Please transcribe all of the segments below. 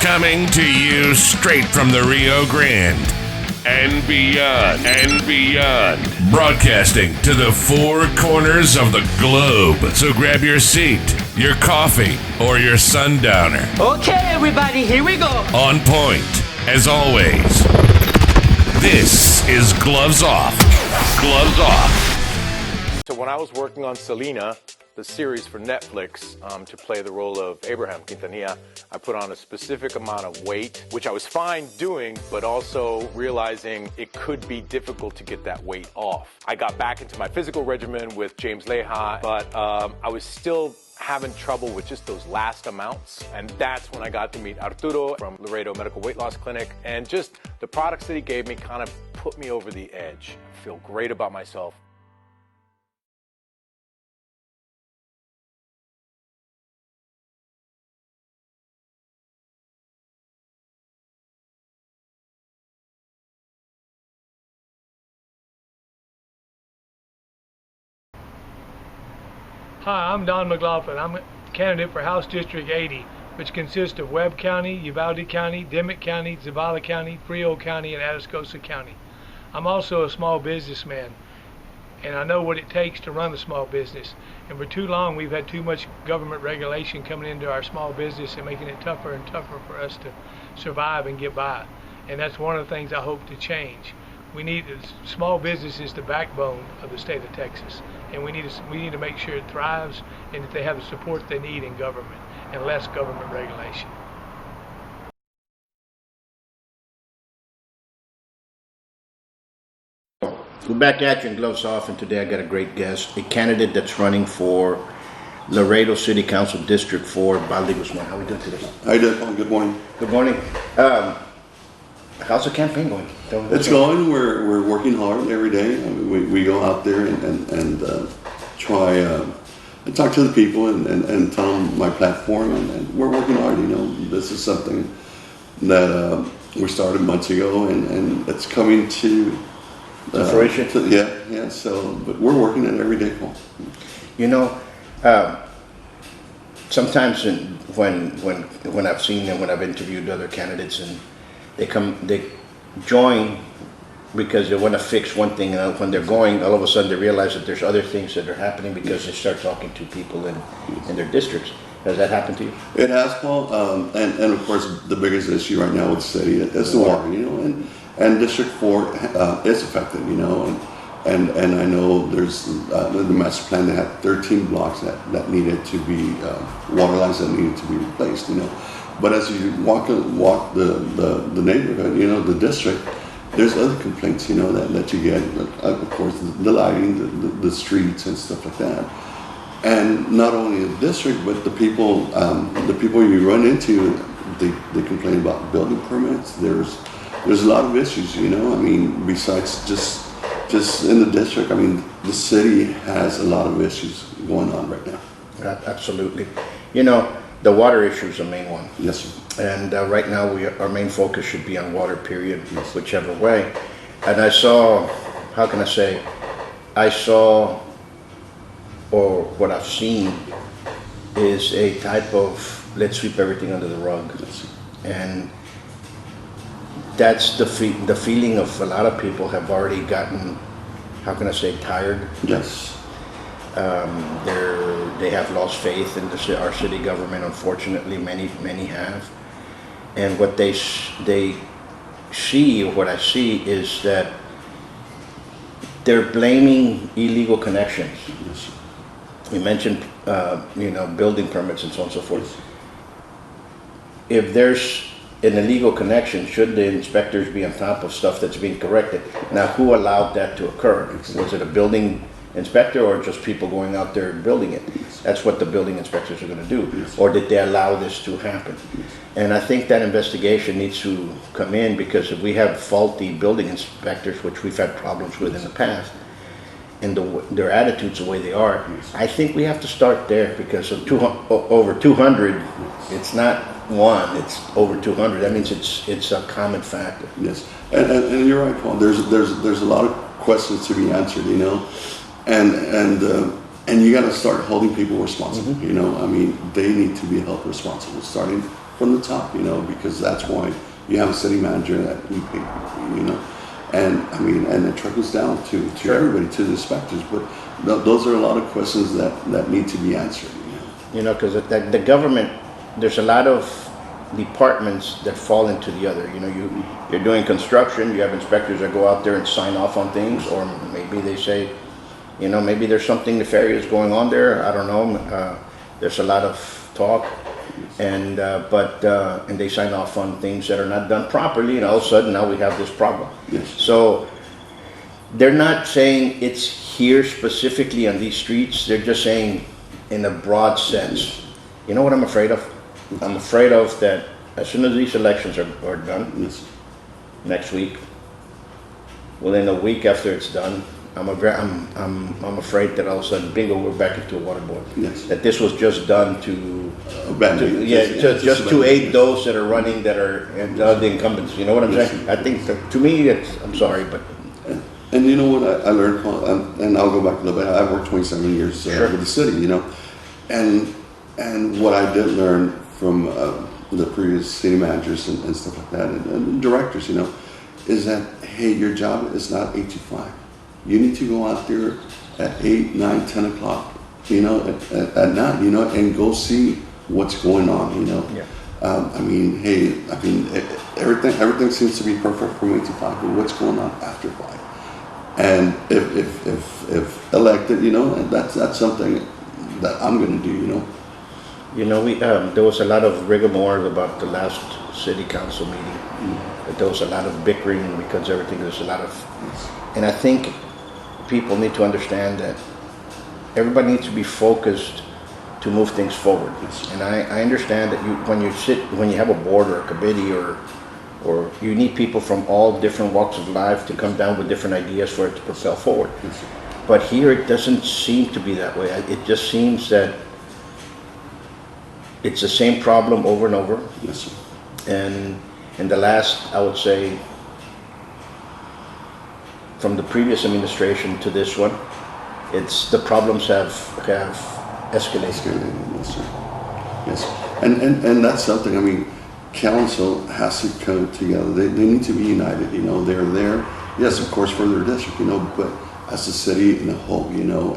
Coming to you straight from the Rio Grande and beyond. Broadcasting to the four corners of the globe. So grab your seat, your coffee, or your sundowner. Okay, everybody, here we go. On point, as always. This is Gloves Off. Gloves Off. So when I was working on Selena, the series for Netflix, to play the role of Abraham Quintanilla, I put on a specific amount of weight, which I was fine doing, but also realizing it could be difficult to get that weight off. I got back into my physical regimen with James Leja, but I was still having trouble with just those last amounts. And that's when I got to meet Arturo from Laredo Medical Weight Loss Clinic. And just the products that he gave me kind of put me over the edge. I feel great about myself. Hi, I'm Don McLaughlin. I'm a candidate for House District 80, which consists of Webb County, Uvalde County, Dimmitt County, Zavala County, Frio County, and Atascosa County. I'm also a small businessman, and I know what it takes to run a small business. And for too long, we've had too much government regulation coming into our small business and making it tougher and tougher for us to survive and get by. And that's one of the things I hope to change. Small business is the backbone of the state of Texas, and we need to make sure it thrives and that they have the support they need in government and less government regulation. We're back at you in Gloves Off, and today I got a great guest, a candidate that's running for Laredo City Council District 4, Osvaldo Guzman. How are we doing today? How you doing? Good morning. Good morning. How's the campaign going? It's going. We're working hard every day. I mean, we go out there and try and talk to the people and tell them my platform, and we're working hard. You know, this is something that we started months ago, and it's coming to fruition. Yeah. So, but we're working it every day, Paul. You know, sometimes when I've seen them, when I've interviewed other candidates, and they join because they want to fix one thing, and when they're going, all of a sudden they realize that there's other things that are happening because they start talking to people in their districts. Has that happened to you? It has, Paul, and of course the biggest issue right now with the city is the water, you know, and District 4 is affected, you know, and I know there's the master plan. They had 13 blocks that needed to be water lines that needed to be replaced, you know. But as you walk the neighborhood, you know, the district, there's other complaints, you know, that you get. Of course, the lighting, the streets, and stuff like that. And not only the district, but the people you run into, they complain about building permits. There's a lot of issues, you know. I mean, besides just in the district, I mean, the city has a lot of issues going on right now. Absolutely. You know, the water issue is the main one. Yes, sir. And right now, our main focus should be on water, period, whichever way. And I saw, or what I've seen is a type of, let's sweep everything under the rug. Yes. And that's the feeling of a lot of people have already gotten, tired. Yes. They have lost faith in our city government. Unfortunately, many have. And what they see, or what I see, is that they're blaming illegal connections. Yes. You mentioned, building permits and so on and so forth. If there's an illegal connection, should the inspectors be on top of stuff that's being corrected? Now, who allowed that to occur? Was it a building inspector or just people going out there and building it? That's what the building inspectors are going to do. Or did they allow this to happen? And I think that investigation needs to come in, because if we have faulty building inspectors, which we've had problems with in the past, and their attitudes the way they are, I think we have to start there, because of over 200, it's not one, it's over 200. That means it's a common factor. Yes, and you're right, Paul. There's a lot of questions to be answered, you know, and And you got to start holding people responsible. You know, I mean, they need to be held responsible, starting from the top. You know, because that's why you have a city manager that we pay. You know, and I mean, and it trickles down to everybody, to the inspectors. But those are a lot of questions that need to be answered. You know, because the government, there's a lot of departments that fall into the other. You know, you're doing construction, you have inspectors that go out there and sign off on things, or maybe they say, you know, maybe there's something nefarious going on there. I don't know. There's a lot of talk, and and they sign off on things that are not done properly, and all of a sudden now we have this problem. Yes. So they're not saying it's here specifically on these streets. They're just saying in a broad sense. You know what I'm afraid of? I'm afraid of that as soon as these elections are done, Yes. next week, within a week after it's done, I'm afraid that all of a sudden, bingo, we're back into a water board. Yes. That this was just done to Just to aid those that are running, that are the incumbents. You know what I'm Yes. saying? I think to me, I'm sorry, but And you know what I learned, Paul, and I'll go back a little bit. I've worked 27 years Sure. with the city, you know, and what I did learn from the previous city managers and stuff like that, and directors, you know, is that, hey, your job is not 8 to 5. You need to go out there at 8, 9, 10 o'clock, you know, at night, you know, and go see what's going on, you know. Yeah. I mean, hey, everything seems to be perfect from 8 to 5, but what's going on after 5? And if elected, you know, and that's something that I'm going to do, you know. you know, there was a lot of rigmarole about the last city council meeting. There was a lot of bickering because there's a lot of, and I think people need to understand that everybody needs to be focused to move things forward. And I understand that when you have a board or a committee or you need people from all different walks of life to come down with different ideas for it to propel forward. But here it doesn't seem to be that way. It just seems that it's the same problem over and over. Yes, sir. And in the last, I would say, from the previous administration to this one, the problems have escalated. Yes, sir. Yes, and that's something. I mean, council has to come together. They need to be united. You know, they're there. Yes, of course, for their district. You know, but as a city in a whole. You know,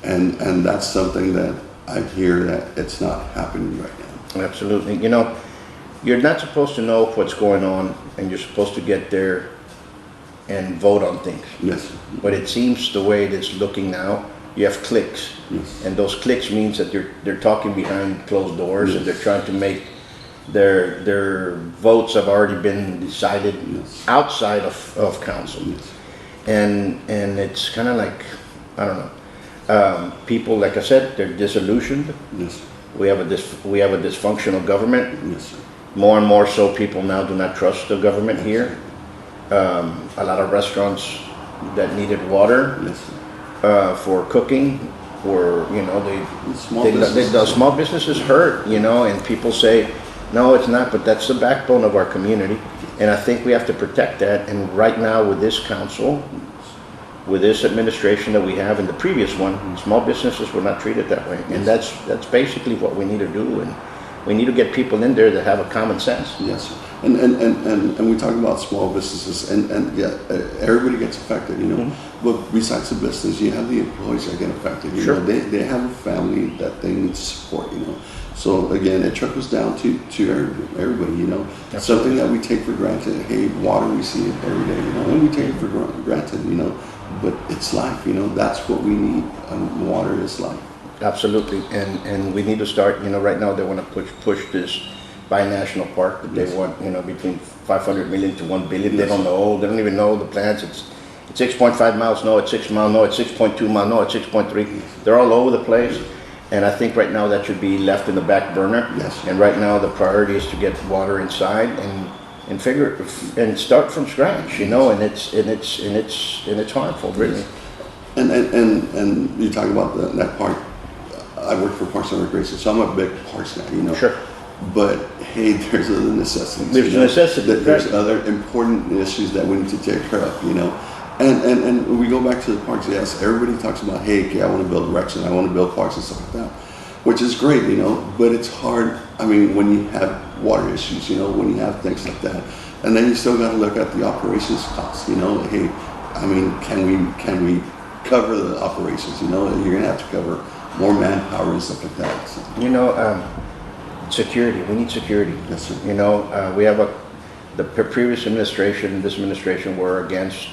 and that's something that I hear that it's not happening right now. Absolutely. You know, you're not supposed to know what's going on, and you're supposed to get there and vote on things. Yes, sir. But it seems the way it is looking now, you have cliques. Yes. And those cliques means that they're talking behind closed doors, Yes. and they're trying to make their votes have already been decided Yes. outside of council. Yes. And it's kind of like, I don't know, people, like I said, they're disillusioned. Yes, sir. We have a dysfunctional government. Yes, sir. More and more so, people now do not trust the government here. A lot of restaurants that needed water Yes, sir. for cooking, or you know, Small small businesses hurt, you know, and people say, no, it's not, but that's the backbone of our community, and I think we have to protect that. And right now, with this council, with this administration that we have, and the previous one, small businesses were not treated that way, and that's basically what we need to do, and we need to get people in there that have a common sense. Yes, sir. And we talk about small businesses, and yeah, everybody gets affected, you know. But besides the business, you have the employees that get affected. You Sure. know, they have a family that they need to support. You know, so again, it trickles down to everybody. You know, Absolutely. something that we take for granted. Hey, water, we see it every day. You know, and we take it for granted. You know, but it's life. You know, that's what we need. Water is life. Absolutely, and we need to start, you know, right now they want to push this binational park that they Yes. want, you know, between 500 million to 1 billion. They Yes. don't know, they don't even know the plans. It's 6.5 miles, no, it's 6 miles, no, it's 6.2 miles, no, it's 6.3. They're all over the place, and I think right now that should be left in the back burner. Yes. And right now the priority is to get water inside and start from scratch, you know, and it's harmful, really. And you talk about that park. I work for Parks and Recreation, so I'm a big parks guy, you know. Sure. But hey, there's other necessities. There's you know, necessities, There's right. other important issues that we need to take care of, you know. And we go back to the parks. Yes, everybody talks about, hey, okay, I want to build recs and I want to build parks and stuff like that, which is great, you know. But it's hard. I mean, when you have water issues, you know, when you have things like that, and then you still got to look at the operations costs. You know, hey, I mean, can we cover the operations? You know, you're gonna have to cover more manpower and stuff like that. So. You know, security. We need security. Yes, sir. You know, we have the previous administration, this administration were against.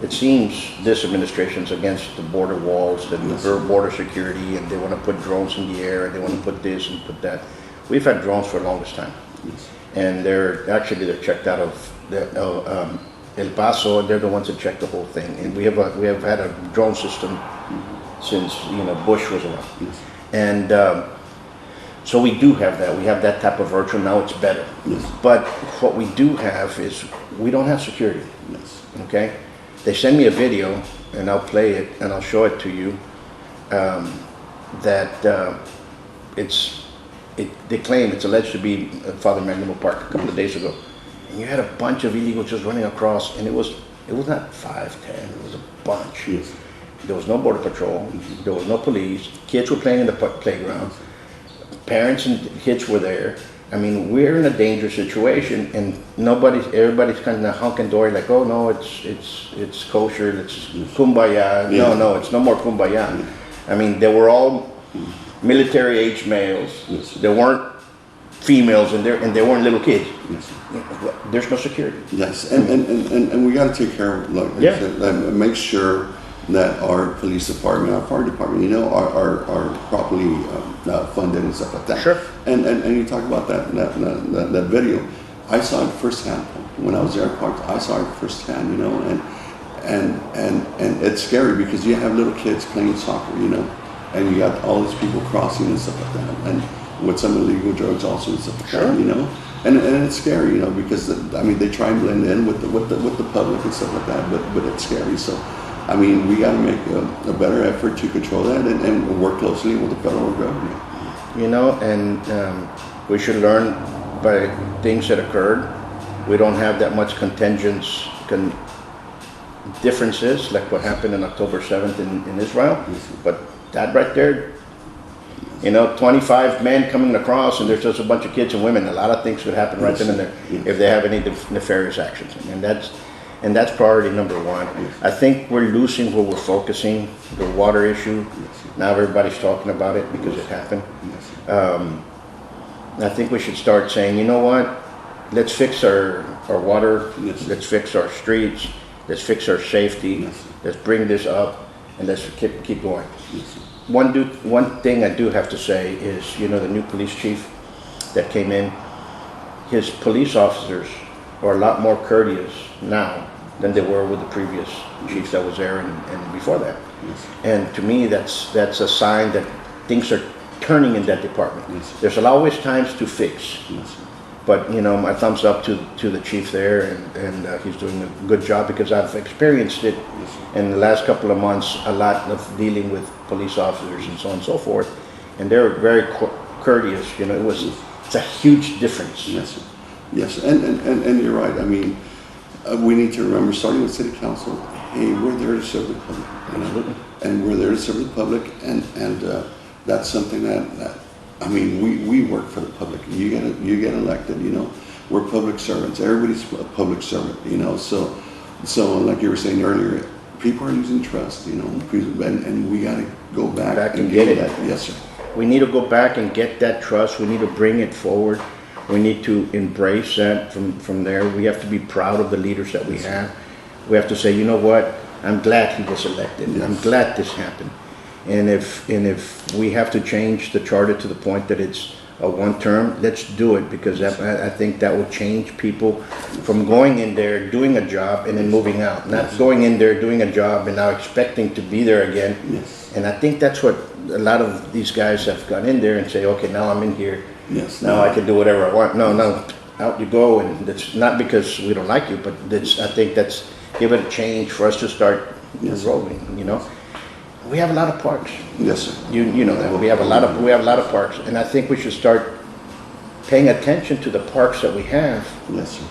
It seems this administration's against the border walls and yes, the border security, and they want to put drones in the air, and they want to put this and put that. We've had drones for the longest time, Yes. and they're checked out of El Paso, and they're the ones that check the whole thing. And we have had a drone system since Bush was around, Yes. and so we do have that. We have that type of virtual. Now it's better, Yes. but what we do have is we don't have security. Yes. Okay, they send me a video, and I'll play it and I'll show it to you. They claim it's alleged to be Father Magnum Park a couple of days ago, and you had a bunch of illegals just running across, and it was not 5, 10, it was a bunch. Yes. There was no border patrol, there was no police, kids were playing in the playground, parents and kids were there. I mean, we're in a dangerous situation, and everybody's kind of honking dory like, oh no, it's kosher, it's kumbaya. Yeah. No, it's no more kumbaya. I mean, they were all military age males. Yes. There weren't females in there, and there weren't little kids. Yes. There's no security. Yes, and we got to take care of, like Yeah. I said, make sure that our police department, our fire department, you know, are properly funded and stuff like that. Sure. And you talk about that video. I saw it firsthand when I was there at Park. I saw it firsthand, you know, and it's scary because you have little kids playing soccer, you know, and you got all these people crossing and stuff like that, and with some illegal drugs also and stuff like that, you know. And it's scary, you know, because they try and blend in with the public and stuff like that, but it's scary. So, I mean, we got to make a better effort to control that and work closely with the federal government. You know, and we should learn by things that occurred. We don't have that much differences like what happened on October 7th in Israel, but that right there, you know, 25 men coming across, and there's just a bunch of kids and women. A lot of things could happen right then and there if they have any nefarious actions, and that's priority number one. I think we're losing where we're focusing. The water issue. Now everybody's talking about it because it happened. I think we should start saying, you know what? Let's fix our water. Let's fix our streets. Let's fix our safety. Let's bring this up, and let's keep going. One thing I do have to say is, you know, the new police chief that came in, his police officers are a lot more courteous now than they were with the previous chief that was there and before that. And to me, that's a sign that things are turning in that department. There's always times to fix. But, you know, my thumbs up to the chief there, and he's doing a good job because I've experienced it in the last couple of months, a lot of dealing with police officers and so on and so forth, and they're very courteous. You know, it's a huge difference. Yes, and you're right. I mean, we need to remember, starting with city council, hey, we're there to serve the public. Absolutely. And we're there to serve the public, and that's something that I mean, we work for the public. You get elected, you know. We're public servants. Everybody's a public servant, you know. So like you were saying earlier, people are losing trust, you know, and we got to go back and get it. Yes, sir. We need to go back and get that trust. We need to bring it forward. We need to embrace that from there. We have to be proud of the leaders that we have. We have to say, you know what? I'm glad he was elected. Yes. I'm glad this happened. And if we have to change the charter to the point that it's a one term, let's do it, because I think that will change people from going in there, doing a job, and then moving out. Not going in there, doing a job, and now expecting to be there again. Yes. And I think that's what a lot of these guys have gone in there and say, okay, now I'm in here. Yes. Now I can do whatever I want. No, out you go. And that's not because we don't like you, but I think that's give it a change for us to start rolling, you know. We have a lot of parks. Yes, sir. You know that we have a lot of parks, and I think we should start paying attention to the parks that we have. Yes, sir.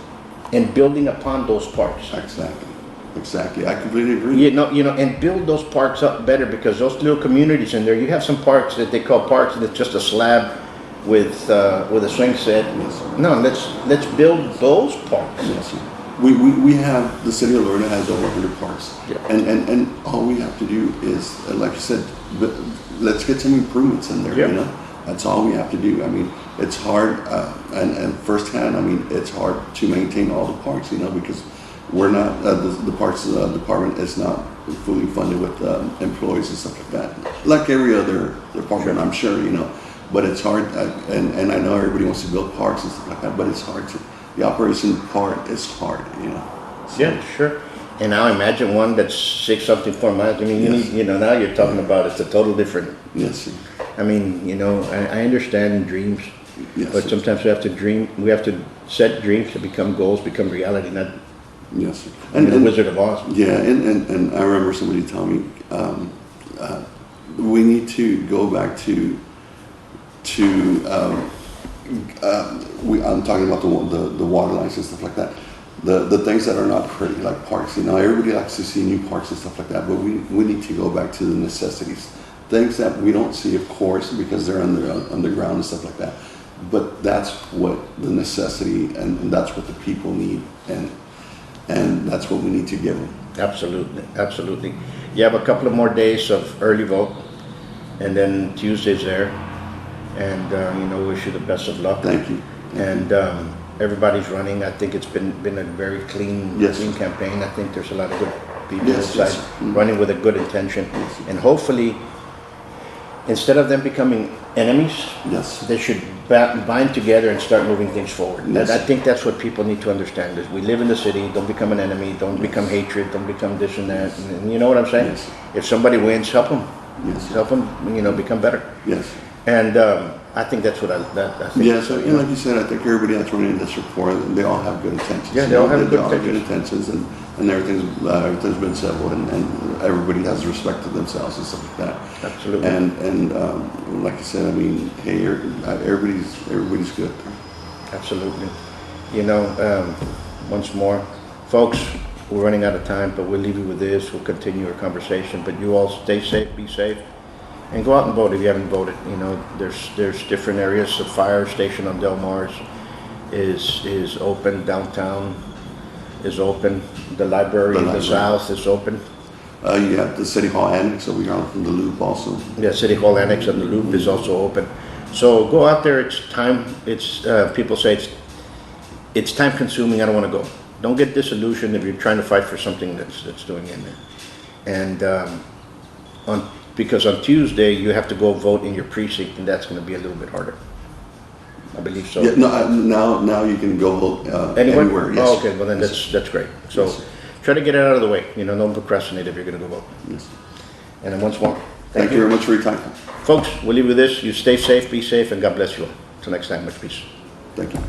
And building upon those parks. Exactly. Exactly. I completely agree. And build those parks up better, because those little communities in there, you have some parks that they call parks and it's just a slab with a swing set. Yes. No, let's build those parks. Yes. We have, the city of Laredo has over 100 parks. Yeah. And all we have to do is, like you said, let's get some improvements in there, Yeah. you know? That's all we have to do. I mean, it's hard, and firsthand, I mean, it's hard to maintain all the parks, you know, because we're not, the parks department is not fully funded with employees and stuff like that. Like every other department, I'm sure, you know. But it's hard, and I know everybody wants to build parks and stuff like that, but it's hard to, the operation part is hard, you know. So, Yeah, sure. And now imagine one that's 6-something 4 miles. I mean, Yes. now you're talking about it's a total different. yes, sir. I mean, I understand dreams, Yes, but sir. sometimes we have to dream. We have to set dreams to become goals, become reality, not Yes, sir. the Wizard of Oz. Yeah, and I remember somebody telling me, we need to go back to I'm talking about the water lines and stuff like that. The things that are not pretty, like parks. You know, everybody likes to see new parks and stuff like that, but we need to go back to the necessities. Things that we don't see, of course, because they're underground and stuff like that. But that's what the necessity, and that's what the people need, and that's what we need to give them. Absolutely, absolutely. You have a couple of more days of early vote, and then Tuesday's there, and wish you the best of luck. Thank you. And everybody's running. I think it's been a very clean campaign. I think there's a lot of good people inside running with a good intention, and hopefully, instead of them becoming enemies, they should bind together and start moving things forward. Yes. And I think that's what people need to understand, is we live in the city. Don't become an enemy. Don't become hatred. Don't become this and that. And you know what I'm saying? Yes. If somebody wins, help them. Yes. Help them. Become better. Yes. And I think that's what I think. Yeah, so like you said, I think everybody that's running in District 4, they all have good intentions. Yeah, they all have They good all have good intentions. intentions, and everything's been settled, and everybody has respect to themselves and stuff like that. Absolutely. And like I said, I mean, hey, everybody's good. Absolutely. Once more, folks, we're running out of time, but we'll leave you with this. We'll continue our conversation, but you all stay safe, be safe, and go out and vote if you haven't voted. There's different areas. The fire station on Del Mar is open. Downtown is open. The library in the south is open. You have the City Hall Annex over here from the Loop also. Yeah, City Hall Annex and the Loop is also open. So go out there. It's time. People say it's time consuming. I don't want to go. Don't get disillusioned if you're trying to fight for something that's doing in there. And because on Tuesday you have to go vote in your precinct, and that's going to be a little bit harder. I believe so. Yeah, no, now you can go vote anywhere. Yes. Oh, okay. Well, then that's great. So try to get it out of the way. Don't procrastinate if you're going to go vote. Yes. And then once more, Thank you very much for your time. folks. We'll leave you with this. You stay safe, be safe, and God bless you all. Till next time, much peace. Thank you.